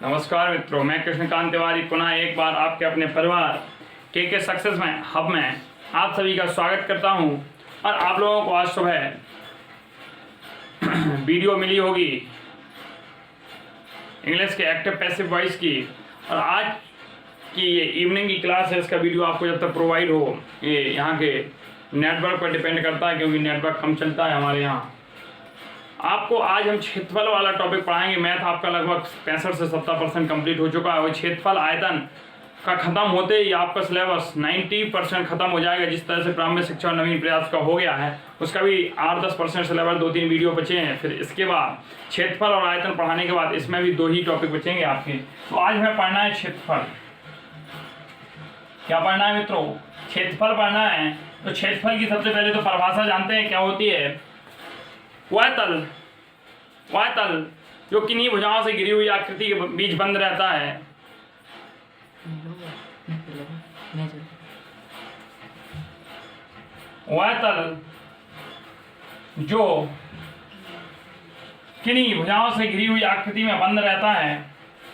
नमस्कार मित्रों, मैं कृष्णकांत तिवारी पुनः एक बार आपके अपने परिवार के सक्सेस में हब में आप सभी का स्वागत करता हूं। और आप लोगों को आज सुबह वीडियो मिली होगी इंग्लिश के एक्टिव पैसिव वॉइस की, और आज की ये इवनिंग की क्लास है। इसका वीडियो आपको जब तक प्रोवाइड हो, ये यहाँ के नेटवर्क पर डिपेंड करता है, क्योंकि नेटवर्क कम चलता है हमारे यहाँ। आपको आज हम क्षेत्रफल वाला टॉपिक पढ़ाएंगे। मैथ आपका लगभग 65 से 70% कंप्लीट हो चुका है, और क्षेत्रफल आयतन का ख़त्म होते ही आपका सिलेबस 90% ख़त्म हो जाएगा। जिस तरह से प्रारंभिक शिक्षा और नवीन प्रयास का हो गया है, उसका भी 8-10% सिलेबस 2-3 वीडियो बचे हैं। फिर इसके बाद क्षेत्रफल और आयतन पढ़ाने के बाद इसमें भी 2 ही टॉपिक बचेंगे आपके। तो आज हमें पढ़ना है क्षेत्रफल। क्या पढ़ना है मित्रों? क्षेत्रफल पढ़ना है। तो क्षेत्रफल की सबसे पहले तो परिभाषा जानते हैं क्या होती है। वह तल जो किन्हीं भुजाओं से घिरी हुई आकृति के बीच बंद रहता है। वह तल जो किन्हीं भुजाओं से घिरी हुई आकृति में बंद रहता है।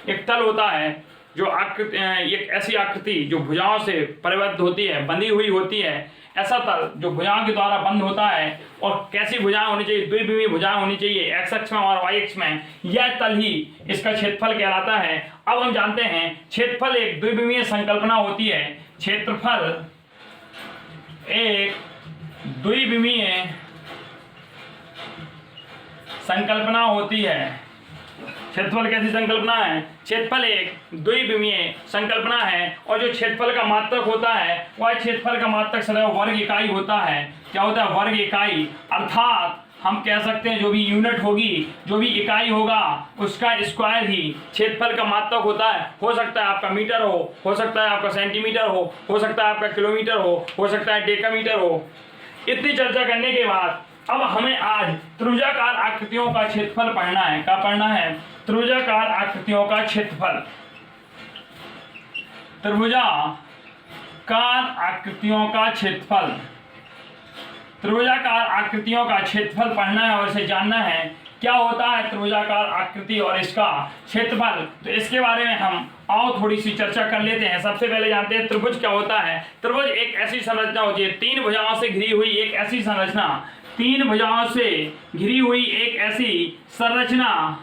एक तल होता है जो आकृति, एक ऐसी आकृति जो भुजाओं से परिबद्ध होती है, बंधी हुई होती है। ऐसा तल जो भुजाओं के द्वारा बंद होता है। और कैसी भुजाएं होनी चाहिए? द्विविमीय भुजाएं होनी चाहिए, एक्स अक्ष में और वाई अक्ष में। यह तल ही इसका क्षेत्रफल कहलाता है। अब हम जानते हैं क्षेत्रफल एक द्विविमीय संकल्पना होती है। क्षेत्रफल एक द्विविमीय संकल्पना होती है। क्षेत्रफल कैसी संकल्पना है? क्षेत्रफल एक द्विविमीय संकल्पना है। और जो क्षेत्रफल का मात्रक होता है, वह क्षेत्रफल का मात्रक सदैव वर्ग इकाई होता है। क्या होता है? वर्ग इकाई। अर्थात हम कह सकते हैं जो भी यूनिट होगी, जो भी इकाई होगा, उसका स्क्वायर ही क्षेत्रफल का मात्रक होता है। हो सकता है आपका मीटर हो सकता है आपका सेंटीमीटर हो सकता है आपका किलोमीटर हो सकता है डेकामीटर हो। इतनी चर्चा करने के बाद अब हमें आज त्रिभुजाकार आकृतियों का क्षेत्रफल पढ़ना है। क्या पढ़ना है? त्रिभुजाकार आकृतियों का क्षेत्रफल। त्रिभुजाकार आकृतियों का क्षेत्रफल। त्रिभुजाकार आकृतियों का क्षेत्रफल पढ़ना है और इसे जानना है। क्या होता है त्रिभुजाकार आकृति और इसका क्षेत्रफल? तो इसके बारे में हम आओ थोड़ी सी चर्चा कर लेते हैं। सबसे पहले जानते हैं त्रिभुज क्या होता है। त्रिभुज एक ऐसी संरचना होती है, 3 भुजाओं से घिरी हुई एक ऐसी संरचना। 3 भुजाओं से घिरी हुई एक ऐसी संरचना।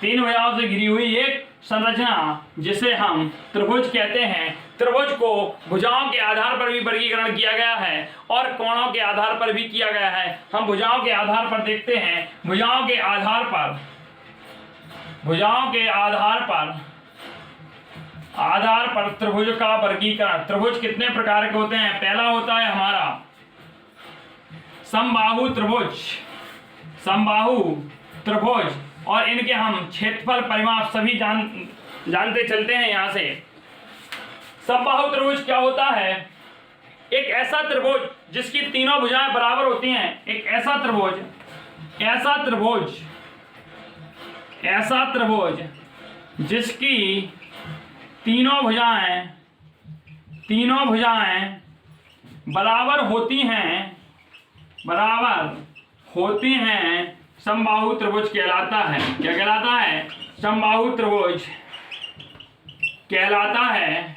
3 भुजाओं से घिरी हुई एक संरचना जिसे हम त्रिभुज कहते हैं। त्रिभुज को भुजाओं के आधार पर भी वर्गीकरण किया गया है और कोणों के आधार पर भी किया गया है। हम भुजाओं के आधार पर देखते हैं। भुजाओं के आधार पर त्रिभुज का वर्गीकरण। त्रिभुज कितने प्रकार के होते हैं? पहला होता है हमारा समबाहु त्रिभुज। और इनके हम क्षेत्रफल परिमाप सभी जानते चलते हैं यहाँ से। समबाहु त्रिभुज क्या होता है? एक ऐसा त्रिभुज जिसकी तीनों भुजाएं बराबर होती हैं। एक ऐसा त्रिभुज जिसकी तीनों भुजाएं बराबर होती हैं, समबाहु त्रिभुज कहलाता है। क्या कहलाता है? समबाहु त्रिभुज कहलाता है।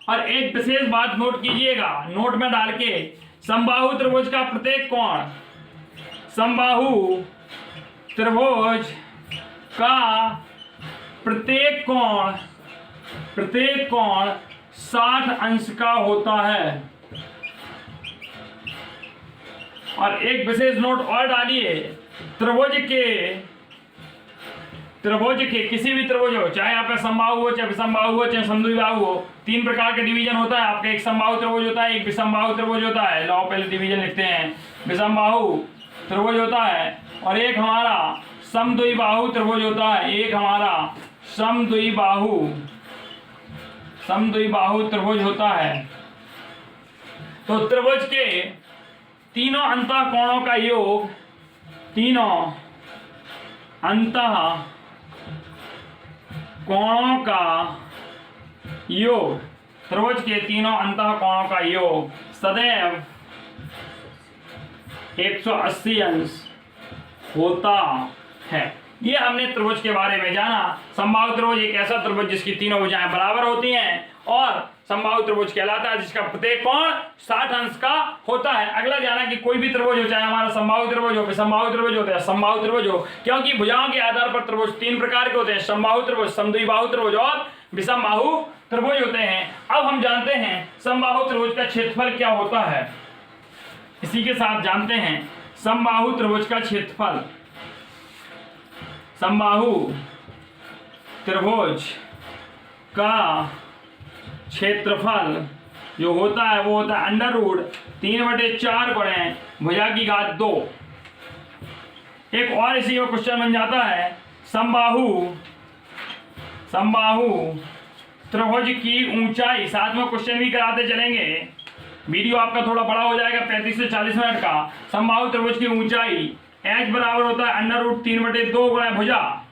और एक विशेष बात नोट कीजिएगा, नोट में डाल के, समबाहु त्रिभुज का प्रत्येक कोण 60 अंश का होता है। और एक विशेष नोट और डालिए, त्रिभुज के किसी भी त्रिभुज हो, चाहे आपका समबाहु हो, चाहे विषमबाहु हो, चाहे समद्विबाहु हो, 3 प्रकार के डिवीजन होता है आपका। एक समबाहु त्रिभुज होता है, एक विषमबाहु त्रिभुज होता है। लो पहले डिवीजन लिखते हैं। विषमबाहु त्रिभुज होता है और एक हमारा समद्विबाहु त्रिभुज होता है। एक हमारा समद्विबाहु त्रिभुज होता है। तो त्रिभुज के तीनों अंतः कोणों का योग, त्रिभुज के तीनों अंतः कोणों का योग सदैव 180 अंश होता है। ये हमने त्रिभुज के बारे में जाना। समबाहु त्रिभुज एक ऐसा त्रिभुज जिसकी तीनों भुजाएं बराबर होती हैं और समबाहु त्रिभुज कहलाता है जिसका प्रत्येक कोण 60 अंश का होता है। अगला जाना कि कोई भी त्रिभुज हो, चाहे हमारा समबाहु त्रिभुज हो, विषमबाहु त्रिभुज हो या समबाहु त्रिभुज हो, क्योंकि भुजाओं के आधार पर त्रिभुज 3 प्रकार के होते हैं, समबाहु त्रिभुज, समद्विबाहु त्रिभुज और विषमबाहु त्रिभुज होते हैं। अब हम जानते हैं समबाहु त्रिभुज का क्षेत्रफल क्या होता है। इसी के साथ जानते हैं समबाहु त्रिभुज का क्षेत्रफल। समबाहु त्रिभुज का क्षेत्रफल जो होता है वो होता है √3/4 गुणे भुजा की घात 2। एक और इसी में क्वेश्चन बन जाता है समबाहु त्रिभुज की ऊंचाई। साथ में क्वेश्चन भी कराते चलेंगे, वीडियो आपका थोड़ा बड़ा हो जाएगा 35 से 40 मिनट का। समबाहु त्रिभुज की ऊंचाई h बराबर होता है √3/2 गुणे भुजा।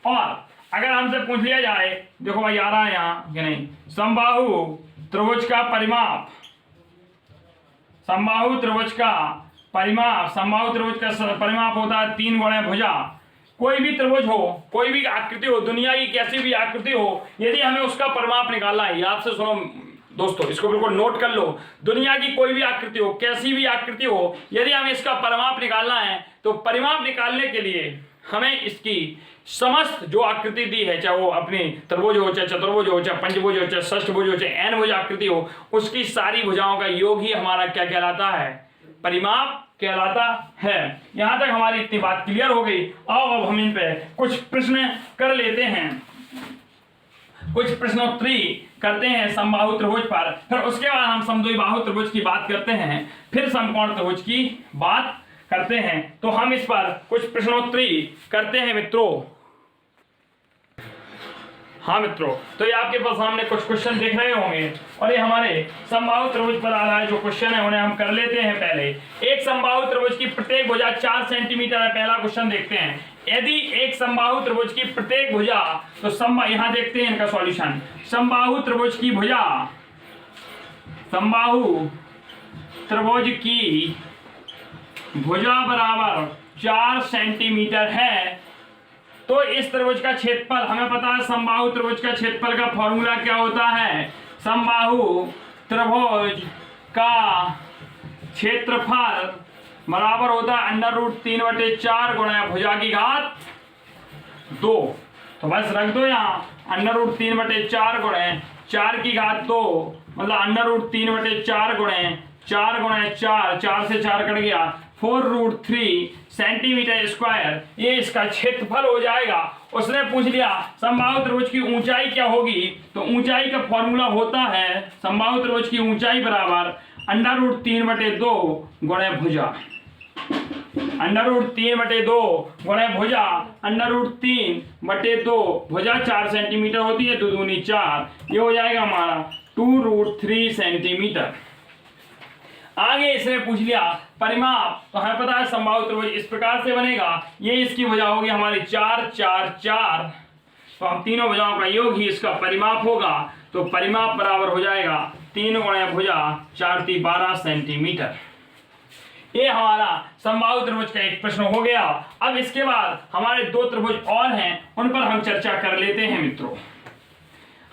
और अगर हमसे पूछ लिया जाए, देखो भाई आ रहा है यहाँ कि नहीं, समबाहु त्रिभुज का परिमाप, समबाहु त्रिभुज का परिमाप होता है 3 गुणे भुजा। कोई भी त्रिभुज हो, कोई भी आकृति हो, दुनिया की कैसी भी आकृति हो, यदि हमें उसका परिमाप निकालना है, याद से सुनो दोस्तों, इसको बिल्कुल नोट कर लो। दुनिया की कोई भी आकृति हो, कैसी भी आकृति हो, यदि हमें इसका परिमाप निकालना है तो परिमाप निकालने के लिए हमें इसकी समस्त जो आकृति दी है, चाहे वो अपनी त्रिभुज हो, चाहे चतुर्भुज हो, चाहे पंचभुज हो, चाहे षष्ठभुज हो, चाहे n भुज आकृति हो, उसकी सारी भुजाओं का योग ही हमारा क्या कहलाता है, परिमाप कहलाता है। यहां तक हमारी इतनी बात क्लियर हो गई। अब हम इन पे कुछ प्रश्न कर लेते हैं, कुछ प्रश्नोत्तरी करते हैं समबाहु त्रिभुज पर, फिर उसके बाद हम समद्विबाहु त्रिभुज की बात करते हैं, फिर समकोण त्रिभुज की बात करते हैं। तो हम इस पर कुछ प्रश्नोत्तरी करते हैं मित्रों। हाँ मित्रों, तो ये आपके पास सामने कुछ क्वेश्चन देख रहे होंगे और ये हमारे समबाहु त्रिभुज पर आधारित जो क्वेश्चन है उन्हें हम कर लेते हैं। पहले एक समबाहु त्रिभुज की प्रत्येक भुजा 4 सेंटीमीटर है। पहला क्वेश्चन देखते हैं, यदि एक समबाहु त्रिभुज की प्रत्येक भुजा, तो यहां देखते हैं इनका सॉल्यूशन। समबाहु त्रिभुज की भुजा, समबाहु त्रिभुज की भुजा बराबर 4 सेंटीमीटर है, तो इस त्रिभुज का क्षेत्रफल, हमें पता है समबाहु त्रिभुज का क्षेत्रफल का फॉर्मूला क्या होता है, समबाहु त्रिभुज का क्षेत्रफल बराबर होता है √3/4 गुणे भुजा की घात 2। तो बस रख दो यहाँ √3/4 गुणे 4 की घात 2, मतलब √3/4 गुणे 4 गुणे 4, 4 से 4 कट गया, 4√3 सेंटीमीटर स्क्वायर, ये इसका क्षेत्रफल हो जाएगा। उसने पूछ लिया समबाहु त्रिभुज की ऊंचाई क्या होगी, तो ऊंचाई का फॉर्मूला होता है समबाहु त्रिभुज की ऊंचाई बराबर √3/2 गुणे भुजा, √3/2 गुणे भुजा, √3/2 भुजा 4 सेंटीमीटर होती है, 2 दूनी 4, ये हो जाएगा हमारा 2√3 सेंटीमीटर। आगे इसने पूछ लिया परिमाप, तो हमें पता है समबाहु त्रिभुज इस प्रकार से बनेगा, ये इसकी भुजा होगी हमारी 4, 4, 4, तो हम तीनों भुजाओं का योग ही इसका परिमाप होगा। तो परिमाप बराबर हो जाएगा 3 गुणे भुजा 4 × 12 सेंटीमीटर। ये हमारा समबाहु त्रिभुज का एक प्रश्न हो गया। अब इसके बाद हमारे 2 त्रिभुज और हैं, उन पर हम चर्चा कर लेते हैं मित्रों।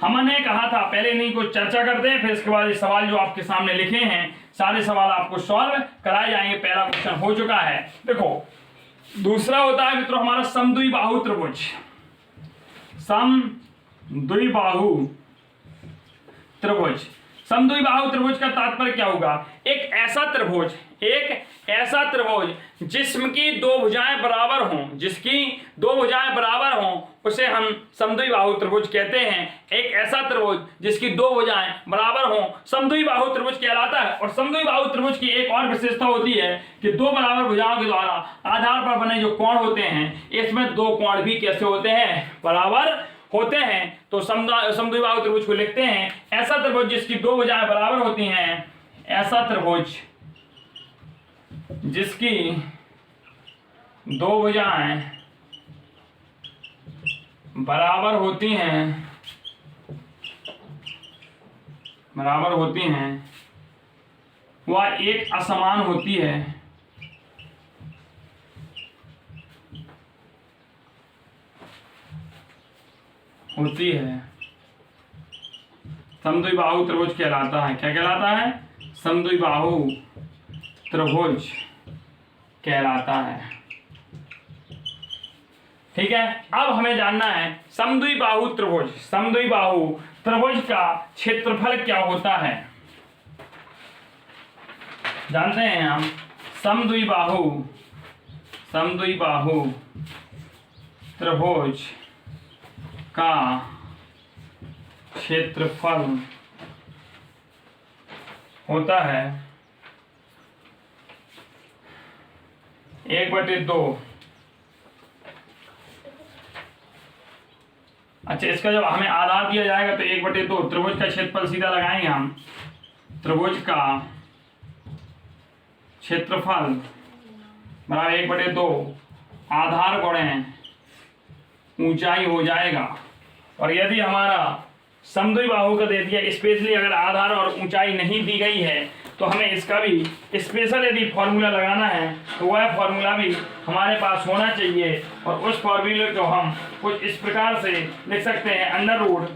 हमने कहा था पहले नहीं कुछ चर्चा करते हैं, फिर इसके बाद ये सवाल जो आपके सामने लिखे हैं सारे सवाल आपको सॉल्व कराए जाएंगे। पहला क्वेश्चन हो चुका है, देखो दूसरा होता है मित्रों हमारा समद्विबाहु त्रिभुज। समद्विबाहु त्रिभुज, समद्विबाहु त्रिभुज का तात्पर्य क्या होगा, एक ऐसा त्रिभुज जिसकी 2 भुजाएं बराबर हों, जिसकी 2 भुजाएं बराबर हों उसे हम समद्विबाहु त्रिभुज कहते हैं। एक ऐसा त्रिभुज जिसकी 2 भुजाएं बराबर हों समद्विबाहु त्रिभुज कहलाता है। और समद्विबाहु त्रिभुज की एक और विशेषता होती है कि 2 बराबर भुजाओं के द्वारा आधार पर बने जो कोण होते हैं, इसमें 2 कोण भी कैसे होते हैं, बराबर होते हैं। तो समद्विबाहु त्रिभुज को लिखते हैं ऐसा त्रिभुज जिसकी 2 भुजाएं बराबर होती हैं, ऐसा त्रिभुज जिसकी 2 भुजाएं बराबर होती हैं, वह एक असमान होती है, होती है समद्विबाहु त्रिभुज कहलाता है। क्या कहलाता है? समद्विबाहु त्रिभुज कहलाता है। ठीक है, अब हमें जानना है समद्विबाहु त्रिभुज का क्षेत्रफल क्या होता है। जानते हैं हम समद्विबाहु त्रिभुज का क्षेत्रफल होता है 1/2। अच्छा, इसका जब हमें आधार दिया जाएगा तो 1/2 त्रिभुज का क्षेत्रफल सीधा लगाएंगे हम। त्रिभुज का क्षेत्रफल बराबर 1/2 आधार गुणे ऊंचाई हो जाएगा। और यदि हमारा समद्विबाहु का दे दिया, स्पेशली अगर आधार और ऊंचाई नहीं दी गई है तो हमें इसका भी स्पेशल यदि फॉर्मूला लगाना है तो वह फॉर्मूला भी हमारे पास होना चाहिए। और उस फॉर्मूले को हम कुछ इस प्रकार से लिख सकते हैं, under root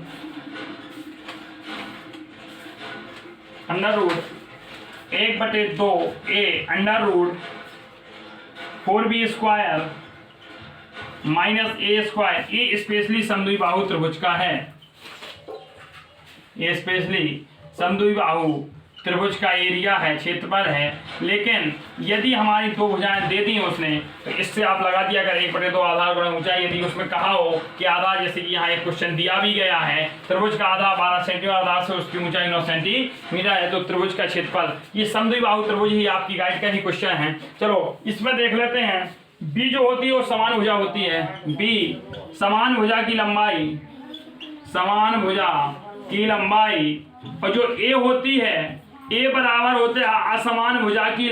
1/2 under root 4b² -a²। ये स्पेशली समद्विबाहु त्रिभुज का है, ये स्पेशली समद्विबाहु त्रिभुज का एरिया है, क्षेत्रफल है। लेकिन यदि हमारी दो भुजाएं दे दी उसने तो इससे आप लगा दिया अगर 1/2 आधार गुणे ऊंचाई, यदि उसमें कहा हो कि आधार, जैसे कि यहाँ एक क्वेश्चन दिया भी गया है, त्रिभुज का आधार 12 सेंटीमीटर, आधार से उसकी ऊंचाई 9 सेंटीमीटर है, तो त्रिभुज का क्षेत्रफल, ये समद्विबाहु त्रिभुज ही आपकी गाइड का ही क्वेश्चन है। चलो इसमें देख लेते हैं। बी जो होती है वो समान भुजा होती है। बी समान भुजा की लंबाई, और जो ए होती है, ए बराबर होते हैं असमान भुजा की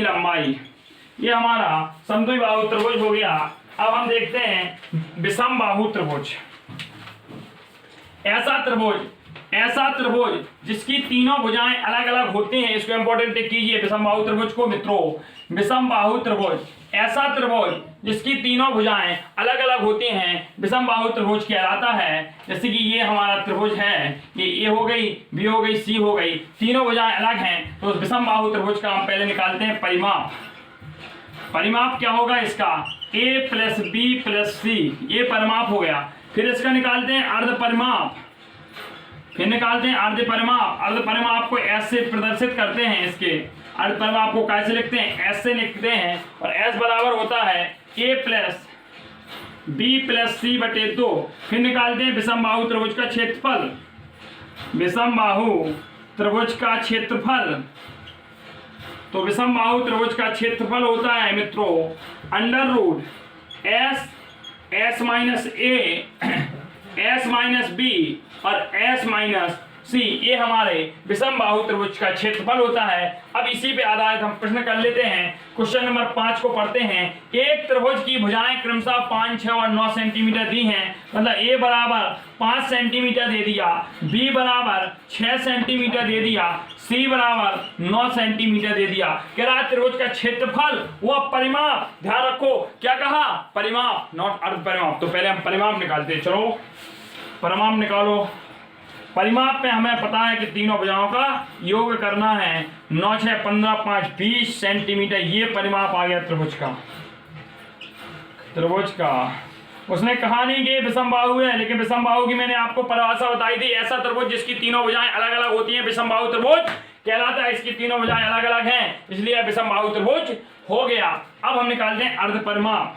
लंबाई। ये हमारा समद्विबाहु त्रिभुज हो गया। अब हम देखते हैं विषमबाहु त्रिभुज। ऐसा त्रिभुज जिसकी तीनों भुजाएं अलग अलग होती हैं, इसको इंपॉर्टेंट कीजिए विषमबाहु त्रिभुज को मित्रों। विषमबाहु त्रिभुज, ऐसा त्रिभुज जिसकी तीनों भुजाएं अलग अलग होती हैं, विषमबाहु त्रिभुज कहलाता है। जैसे कि ये हमारा त्रिभुज है, ये ए हो गई, बी हो गई, सी हो गई, तीनों भुजाएं अलग हैं, तो विषमबाहु त्रिभुज का हम पहले निकालते हैं परिमाप। परिमाप क्या होगा इसका? a + b + c, ये परिमाप हो गया। फिर इसका निकालते हैं अर्ध परिमाप, अर्ध परिमाप को s से प्रदर्शित करते हैं। इसके अर्ध परिमाप को कैसे लिखते हैं? s से लिखते हैं, और s बराबर होता है a + b + c/2। फिर निकालते हैं विषमबाहु त्रिभुज का क्षेत्रफल। तो विषमबाहु त्रिभुज का क्षेत्रफल होता है मित्रों अंडर रूट s - b और s - c, ये हमारे विषमबाहु त्रिभुज का क्षेत्रफल होता है। अब इसी पे आधारित हम प्रश्न कर लेते हैं। क्वेश्चन नंबर 5 को पढ़ते हैं। एक त्रिभुज की भुजाएं क्रमशः 5, 6 और 9 सेंटीमीटर दी हैं। मतलब a बराबर 5 सेंटीमीटर दे दिया, b बराबर 6 सेंटीमीटर दे दिया, c बराबर 9 सेंटीमीटर दे दिया। कह रहा है त्रिभुज का क्षेत्रफल व परिमाप, ध्यान रखो क्या कहा? परिमाप, नॉट अर्ध परिमाप। तो पहले हम परिमाप निकालते हैं। चलो परिमाप निकालो। परिमाप में हमें पता है कि तीनों भुजाओं का योग करना है। 9, 6, 15, 5, 20 सेंटीमीटर, ये परिमाप आ गया त्रिभुज का। उसने कहा नहीं कि विषमबाहु है, लेकिन विषमबाहु की मैंने आपको परिभाषा बताई थी। ऐसा त्रिभुज जिसकी तीनों भुजाएं अलग अलग होती हैं विषमबाहु त्रिभुज कहलाता है। इसकी तीनों भुजाएं अलग अलग हैं, इसलिए विषमबाहु त्रिभुज हो गया। अब हम निकालते हैं अर्ध परिमाप।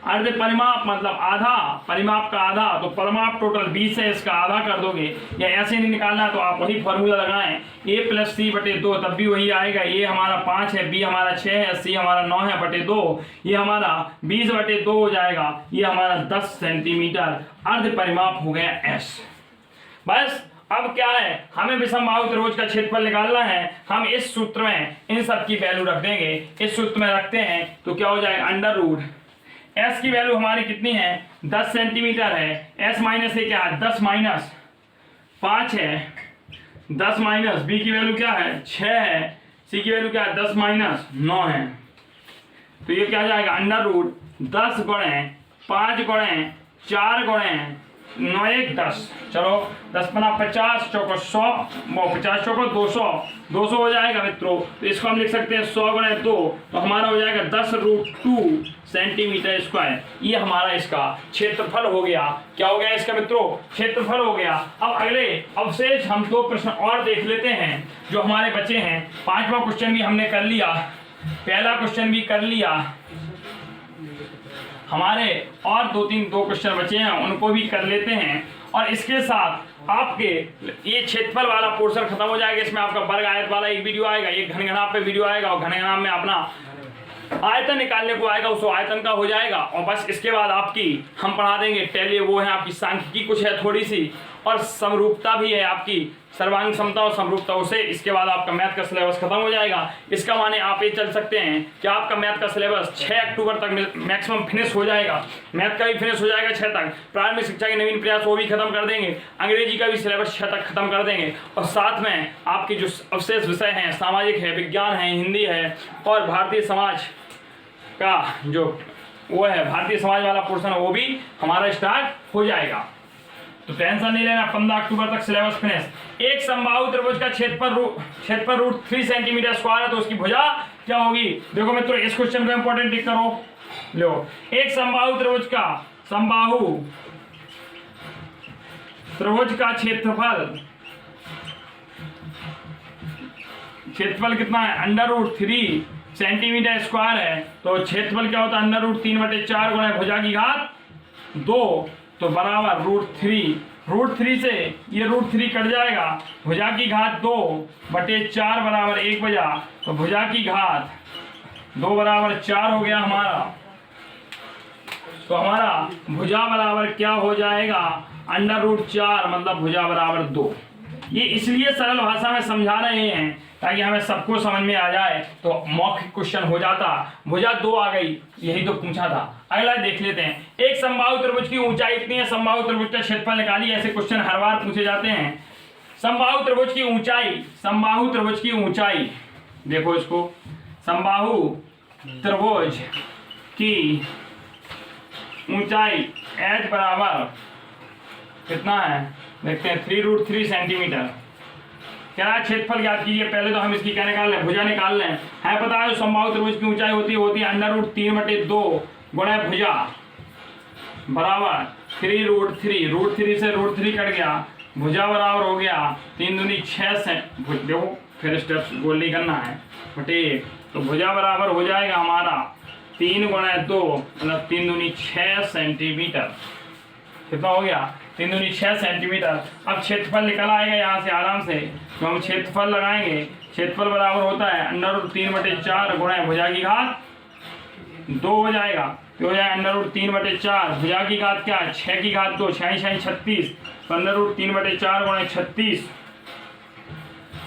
अर्ध परिमाप मतलब आधा, परिमाप का आधा। तो परिमाप टोटल 20 है, इसका आधा कर दोगे, या ऐसे नहीं निकालना तो आप वही फॉर्मूला लगाएं, a + c/2, तब भी वही आएगा। a हमारा 5 है, b हमारा 6 है, c हमारा 9 है बटे 2, ये हमारा 20/2 हो जाएगा। ये हमारा 10 सेंटीमीटर अर्ध परिमाप हो गया s। बस अब क्या है, हमें विषमबाहु त्रिभुज का क्षेत्रफल निकालना है। हम इस सूत्र में इन सब की वैल्यू रख देंगे। इस सूत्र में रखते हैं तो क्या हो जाएगा? अंडर रूट s की वैल्यू हमारी कितनी है? 10 सेंटीमीटर है। s माइनस ए क्या है? 10 - 5 है। 10 - b की वैल्यू क्या है? 6 है। c की वैल्यू क्या है? 10 - 9 है। तो ये क्या आ जाएगा? अंडर रूट 10 गुणे 5 गुणे 4 गुणे 9 1 10, चलो 10 पना 50 चौको 100, 50 चौको 200, 200 हो जाएगा मित्रों। तो इसको हम लिख सकते हैं 100 गुणे 2, तो हमारा हो जाएगा 10√2 सेंटीमीटर स्क्वायर। ये हमारा इसका क्षेत्रफल हो गया। क्या हो गया इसका मित्रों? क्षेत्रफल हो गया। अब अगले अवशेष हम 2 प्रश्न और देख लेते हैं जो हमारे बचे हैं। 5वां क्वेश्चन भी हमने कर लिया, पहला क्वेश्चन भी कर लिया, हमारे और 2 क्वेश्चन बचे हैं, उनको भी कर लेते हैं। और इसके साथ आपके ये क्षेत्रफल वाला पोर्शन खत्म हो जाएगा। इसमें आपका वर्ग आयत वाला एक वीडियो आएगा, एक घनघनाप पे वीडियो आएगा, और घनघनाप में अपना आयतन निकालने को आएगा, उस आयतन का हो जाएगा। और बस इसके बाद आपकी हम पढ़ा देंगे टेली, वो है आपकी सांख्यिकी कुछ है थोड़ी सी, और समरूपता भी है आपकी, सर्वांग समता और समरूपता, उसे इसके बाद आपका मैथ का सिलेबस खत्म हो जाएगा। इसका माने आप ये चल सकते हैं कि आपका मैथ का सिलेबस 6 अक्टूबर तक मैक्सिमम फिनिश हो जाएगा। मैथ का भी फिनिश हो जाएगा 6 तक, प्रारंभिक शिक्षा के नवीन प्रयास वो भी खत्म कर देंगे, अंग्रेजी का भी सिलेबस 6 तक खत्म कर देंगे, और साथ में आपके जो अवशेष विषय हैं, सामाजिक है, विज्ञान है, हिंदी है, और भारतीय समाज का जो वो है भारतीय समाज वाला पोर्शन है, वो भी हमारा स्टार्ट हो जाएगा। तो टेंशन नहीं लेना, 15 अक्टूबर तक सिलेबस फिनिश। एक समबाहु त्रिभुज का क्षेत्रफल √3 सेंटीमीटर स्क्वायर है, तो उसकी भुजा क्या होगी? देखो मित्रों, इस क्वेश्चन को इंपॉर्टेंट टिक करो। लो, एक समबाहु त्रिभुज का क्षेत्रफल कितना है? √3 सेंटीमीटर स्क्वायर है। तो क्षेत्रफल क्या होता है? √3/4 गुणा भुजा की घात 2, तो बराबर √3 से ये √3 कट जाएगा, भुजा की घात 2/4 बराबर 1 बजा, तो भुजा की घात 2 बराबर 4 हो गया हमारा। तो हमारा भुजा बराबर क्या हो जाएगा? √4, मतलब भुजा बराबर 2। ये इसलिए सरल भाषा में समझा रहे हैं ताकि हमें सबको समझ में आ जाए, तो मौखिक क्वेश्चन हो जाता। भुजा 2 आ गई, यही तो पूछा था। अगला देख लेते हैं, एक समबाहु त्रिभुज की ऊंचाई कितनी है? समबाहु त्रिभुज का क्षेत्रफल निकालिए। ऐसे क्वेश्चन हर बार पूछे जाते हैं। समबाहु त्रिभुज की ऊंचाई, देखो इसको, समबाहु त्रिभुज की ऊंचाई h बराबर कितना है? देखते हैं, 3√3 सेंटीमीटर। क्या क्षेत्रफल ज्ञात कीजिए। पहले तो हम इसकी क्या निकाल लें? भुजा निकाल लें। है पता है समबाहु त्रिभुज की ऊंचाई होती है √3/2 गुणा भुजा बराबर 3√3 से √3 कट गया, भुजा बराबर हो गया 3 दूनी 6 देखो फिर स्टेप्स गोल नहीं करना है बटे 1, तो भुजा बराबर हो जाएगा हमारा 3 गुणा 2 मतलब 3 दूनी 6 सेंटीमीटर। कितना हो गया? 3 दूनी 6 सेंटीमीटर। अब क्षेत्रफल निकल आएगा यहाँ से आराम से, तो हम क्षेत्रफल लगाएंगे। क्षेत्रफल बराबर होता है √3/4 गुणा भुजा की घात 2 हो जाएगा, तो हो जाएगा √3/4, भुजा की घात क्या है? 6 की घात 2, 6 6 36, 15√3/4 गुणा 36,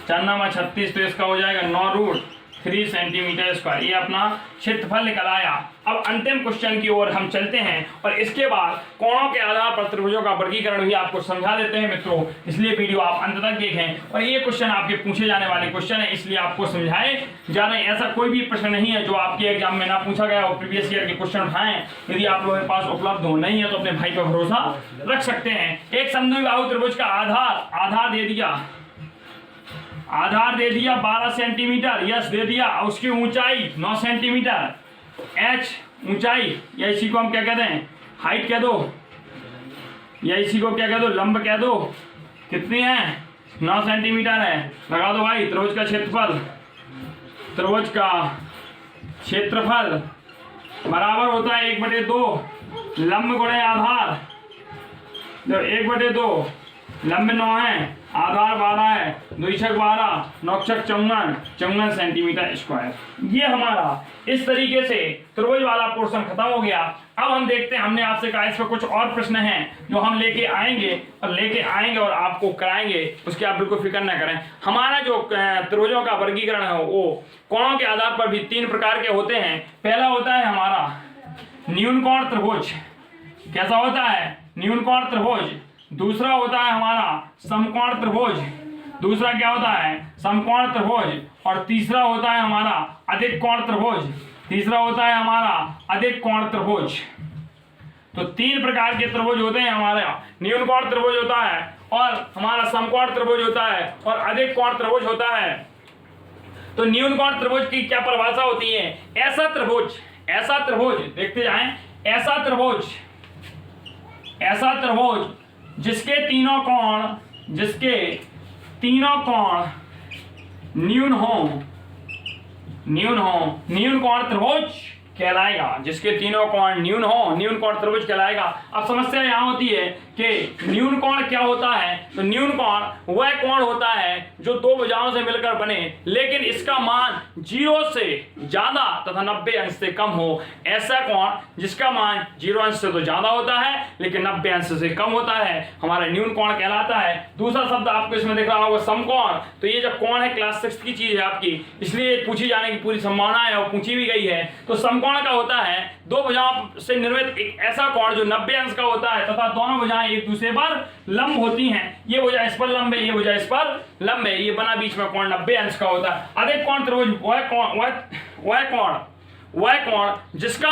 4 36, तो इसका हो जाएगा 9√3 सेंटीमीटर स्क्वायर। ये अपना क्षेत्रफल निकल आया। अब अंतिम क्वेश्चन की ओर हम चलते हैं, और इसके बाद कोणों के आधार पर त्रिभुजों का वर्गीकरण भी आपको समझा देते हैं मित्रों, इसलिए वीडियो आप अंत तक देखें। और ये क्वेश्चन आपके पूछे जाने वाले क्वेश्चन है, इसलिए आपको समझाए जा रहे हैं। ऐसा कोई भी प्रश्न नहीं है जो आपके एग्जाम में ना पूछा गया और प्रीवियस ईयर के क्वेश्चन उठाएं। यदि आप लोगों के पास उपलब्ध हो, नहीं है तो अपने भाई पर भरोसा रख सकते हैं। एक समद्विबाहु त्रिभुज का आधार दे दिया 12 सेंटीमीटर, यस दे दिया, उसकी ऊंचाई 9 सेंटीमीटर, h ऊंचाई, या इसी को हम क्या कहते हैं? हाइट कह दो, या इसी को क्या कह दो? लंब कह दो। कितनी है? 9 सेंटीमीटर है। लगा दो भाई। त्रिभुज का क्षेत्रफल बराबर होता है 1/2 लंब गुणे आधार, जो 1/2 लंब 9 है, आधार 12 है, 2 6 12, 9 6 54 सेंटीमीटर स्क्वायर। ये हमारा इस तरीके से त्रिभुज वाला पोर्शन खत्म हो गया। अब हम देखते हैं, हमने आपसे कहा इस पर कुछ और प्रश्न हैं जो हम लेके आएंगे और आपको कराएंगे, उसकी आप बिल्कुल फिक्र न करें। हमारा जो त्रिभुजों का वर्गीकरण है वो कोणों के आधार पर भी 3 प्रकार के होते हैं। पहला होता है हमारा न्यून कोण त्रिभुज। कैसा होता है? न्यून कोण त्रिभुज। दूसरा होता है हमारा समकोण त्रिभुज। दूसरा क्या होता है? समकोण त्रिभुज। और तीसरा होता है हमारा अधिक कोण त्रिभुज। तीसरा होता है हमारा अधिक कोण त्रिभुज। तो तीन प्रकार के त्रिभुज होते हैं, हमारा न्यून कोण त्रिभुज होता है और हमारा समकोण त्रिभुज होता है और अधिक कोण त्रिभुज होता है। तो न्यून कोण त्रिभुज की क्या परिभाषा होती है? ऐसा त्रिभुज देखते जाएं, ऐसा त्रिभुज जिसके तीनों कोण न्यून हो, न्यून कोण त्रिभुज कहलाएगा। जिसके तीनों कोण न्यून हो, न्यून कोण त्रिभुज कहलाएगा। अब समस्या यहाँ होती है कि न्यून कोण क्या होता है? तो न्यून कोण वह कोण होता है जो दो भुजाओं से मिलकर बने, लेकिन इसका मान 0 से ज्यादा तथा 90 अंश से कम हो। ऐसा कोण जिसका मान 0 अंश से तो ज्यादा होता है लेकिन 90 अंश से कम होता है, हमारा न्यून कोण कहलाता है। दूसरा शब्द आपको इसमें दिख रहा होगा समकोण। तो ये जब कोण है क्लास 6 की चीज है आपकी, इसलिए पूछी जाने की पूरी संभावना है और पूछी भी गई है। तो समकोण का होता है दो भुजाओं से निर्मित एक ऐसा कोण जो 90 अंश का होता है तथा दोनों भुजाएं एक दूसरे पर लंब होती हैं। ये भुजा इस पर लंब है, ये भुजा इस पर लंब है, ये बना बीच में कोण 90 अंश का होता है। अधिक कोण त्रिभुज वह कोण जिसका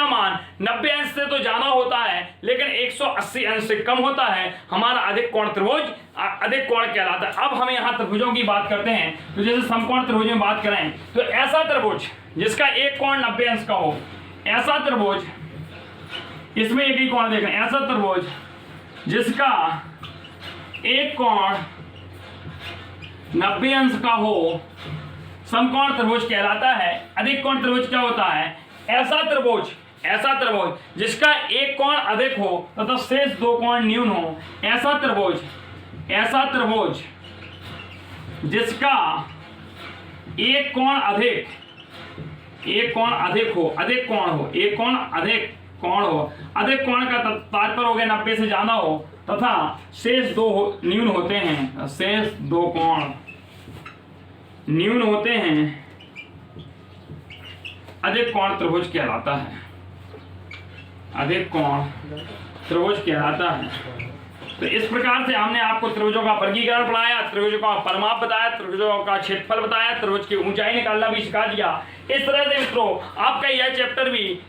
मान 90 अंश से तो ज्यादा होता है लेकिन 180 अंश से कम होता है, हमारा अधिक कोण त्रिभुज अधिक कोण कहलाता है। अब हम यहाँ त्रिभुजों की बात करते हैं। तो जैसे समकोण त्रिभुज में बात करें तो ऐसा त्रिभुज जिसका एक कोण 90 अंश का हो, ऐसा त्रिभुज, इसमें एक ही कोण देखें, ऐसा त्रिभुज जिसका एक कोण 90 अंश का हो समकोण त्रिभुज कहलाता है। अधिक कोण त्रिभुज क्या होता है? ऐसा त्रिभुज जिसका एक कोण अधिक हो तथा शेष दो कोण न्यून हो। ऐसा त्रिभुज जिसका एक कोण अधिक कोण का तात्पर्य हो गया 90 से ज्यादा हो तथा शेष दो न्यून होते हैं, शेष दो कोण न्यून होते हैं, अधिक कोण त्रिभुज कहलाता है। अधिक कोण त्रिभुज कहलाता है। तो इस प्रकार से हमने आपको त्रिभुजों का वर्गीकरण पढ़ाया, त्रिभुजों का परिमाप बताया, त्रिभुजों का क्षेत्रफल बताया, त्रिभुज की ऊंचाई निकालना भी सिखा दिया। इस तरह से मित्रों आपका यह चैप्टर भी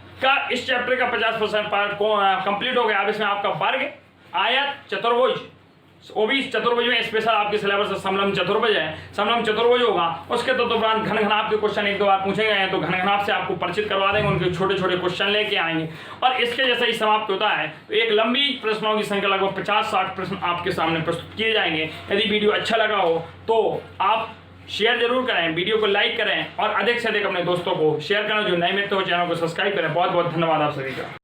इस चैप्टर का 50% पार्ट कंप्लीट हो गया। अब इसमें आपका वर्ग, आयत, चतुर्भुज, वो भी चतुर्भुज में स्पेशल आपके सिलेबस समलम चतुर्भुज है, समलम चतुर्भुज होगा। उसके तो उपरांत घन घनाभ के क्वेश्चन एक दो बार पूछे गए हैं, तो घन घनाभ से आपको परिचित करवा देंगे, उनके छोटे छोटे क्वेश्चन लेके आएंगे और इसके जैसा ही समाप्त होता है। तो एक लंबी प्रश्नों की संख्या लगभग 50-60 प्रश्न आपके सामने प्रस्तुत किए जाएंगे। यदि वीडियो अच्छा लगा हो तो आप शेयर जरूर करें, वीडियो को लाइक करें और अधिक से अधिक अपने दोस्तों को शेयर करें। जो नए मित्र हो चैनल को सब्सक्राइब करें। बहुत बहुत धन्यवाद आप सभी का।